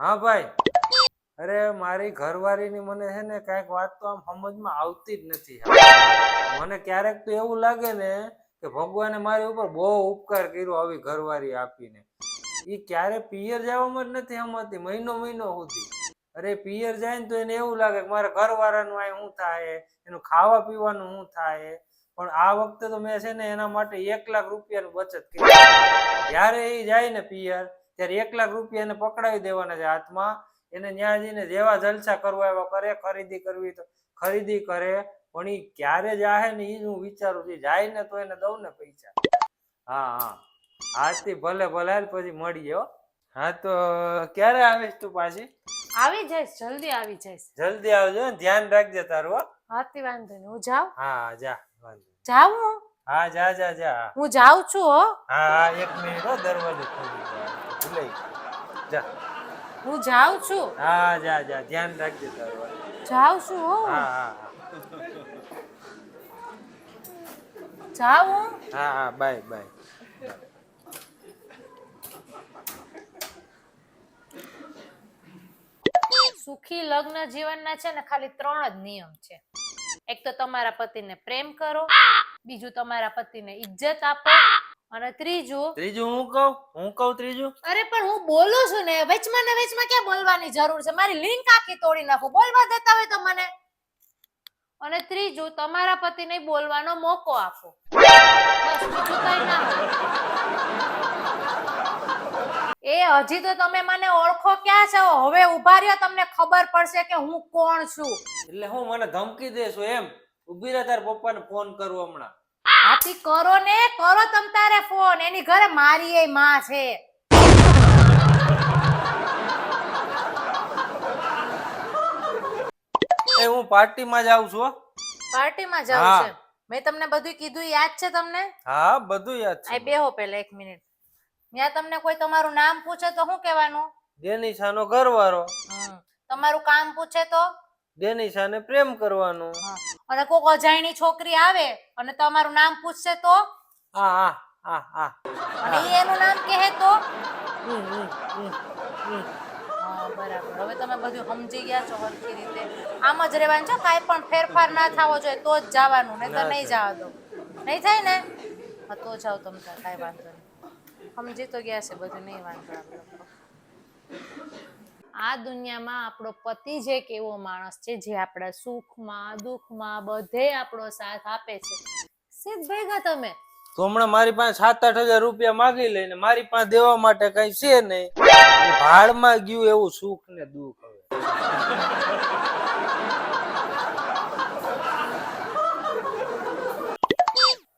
હા ભાઈ, અરે મારી ઘરવાળીની મને છે ને કઈક વાત તો આમ સમજમાં આવતી જ નથી. મને ક્યારેક તો એવું લાગે ને કે ભગવાને મારી ઉપર બહુ ઉપકાર કર્યો આવી ઘરવાળી આપીને. એ ક્યારે પિયર જવામાં જ નથી સમજતી, મહિનો મહિનો સુધી. અરે પિયર જાય ને તો એને એવું લાગે કે મારા ઘરવાળાનું આ શું થાય, એનું ખાવા પીવાનું શું થાય. પણ આ વખતે તો મેં છે ને એના માટે 1 લાખ રૂપિયાની બચત કરી. જ્યારે એ જાય ને પિયર ત્યારે 1 લાખ રૂપિયા એને પકડાવી દેવાના છે હાથમાં. એને ત્યાં જઈને જેવા જલસા કરવા એવા કરે, ખરીદી કરવી તો ખરીદી કરે. પણ એ ક્યારે જાહે ને એ જ હું વિચારું છું. જાય ને તો એને દઉં ને પૈસા. હા હા, આજથી ભલે ભલે પછી મળીએ હો. હા તો ક્યારે આવીશ તું પાછી? આવી જઈશ, જલ્દી આવી જઈશ. જલ્દી આવજો, ધ્યાન રાખજે તારું હો. હાથી વાંધો નહીં, હું જાઉં. હા જા, જાઉં હું? હા જા જા જા. હું જાઉં છું હો. હા હા, 1 મિનિટ હો, દરવાજો ખોલી ભૂલાઈ જા. હું જાઉં છું. હા જા જા, ધ્યાન રાખજે તારું. જાઉં છું હો. હા હા હા. જાઉં. હા હા, બાય બાય. સુખી લગ્ન જીવનના છે ને ખાલી 3 જ નિયમ છે. એક તો તમારા પતિને પ્રેમ કરો, બીજું તમારા પતિને ઇજ્જત આપો, અને ત્રીજું હું કહું ત્રીજું. અરે પણ હું બોલું છું ને, વચમાં ને વચમાં ક્યાં બોલવાની જરૂર છે? મારી લિંક આખી તોડી નાખો, બોલવા દેતા હોય તો મને. અને ત્રીજું, તમારા પતિને બોલવાનો મોકો આપો. બસ, બીજું કઈ ના હોય. એ હજી તો તમે મને ઓળખો ક્યાં છો? હવે ઉભા રહ્યો, તમને ખબર પડશે કે હું કોણ છું. એટલે હું મને ધમકી દેશો એમ? ઉભી રહે, તાર પપ્પાને ફોન કરું હમણાં. હાથી કરો ને, કરો તમ તારે ફોન. એની ઘરે મારી એ માં છે. એ હું પાર્ટીમાં જાઉં છું. પાર્ટીમાં જાવ છે? મેં તમને બધું કીધું, યાદ છે તમને? હા, બધું યાદ છે. આ બેહો પેલા 1 મિનિટ. ત્યાં તમને કોઈ તમારું નામ પૂછે તો શું કહેવાનું? ડેનિશાનો ઘરવાળો. તમારું કામ પૂછે તો? ડેનિશાને પ્રેમ કરવાનો. અને કોક અજાયણી છોકરી આવે અને તમારું નામ પૂછશે તો? આ આ આ. અને ઈ એનું નામ કહે તો? હા બરાબર, હવે તમે બધું સમજી ગયા છો સરખી રીતે. આમ જ રહેવાનું છે, કાંઈ પણ ફેરફાર ના થવો જોઈએ તો જ જવાનું, નહીં તો નહીં જવા દો. નહીં થાય ને? હા તો જાઓ તમે, કાંઈ વાંધો નહીં. સમજી તો ગયા છે બધું, નહીં વાંધો આપણે લોકો. આ દુનિયામાં આપણો પતિ જ એક એવો માણસ છે જે આપણા સુખમાં દુઃખમાં બધે આપણો સાથ આપે છે. સીધ ભેગા તમે તો હમણાં મારી પાસે 7-8 હજાર રૂપિયા માગી લઈને મારી પાસે દેવા માટે કઈ છે નહીં. ભાડમાં ગયું એવું સુખ ને દુઃખ. હવે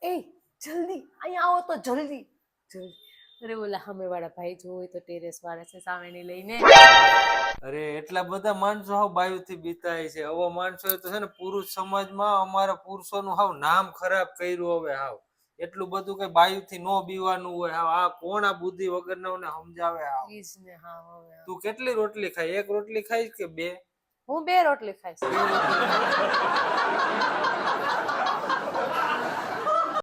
એ જલ્દી અહીંયા આવો તો જલ્દી જલ્દી. અરે ઓલા સામે વાળા ભાઈ જો હોય તો ટેરેસ વાળા છે સામેની લઈને. અરે એટલા બધા માણસો હાવ બાયુથી બીતાય છે. હવે માણસો તો છે ને પુરુષ સમાજમાં અમારા પુરુષોનું હાવ નામ ખરાબ કર્યું. હવે હાવ એટલું બધું કઈ બાયુથી નો બીવાનું હોય. હાવ આ કોણ આ બુદ્ધિ વગરનાઓને સમજાવે? હાવ ઈ જ ને. હા હવે તું કેટલી રોટલી ખાઈ? 1 રોટલી ખાઈશ કે 2? હું 2 રોટલી ખાઈશ.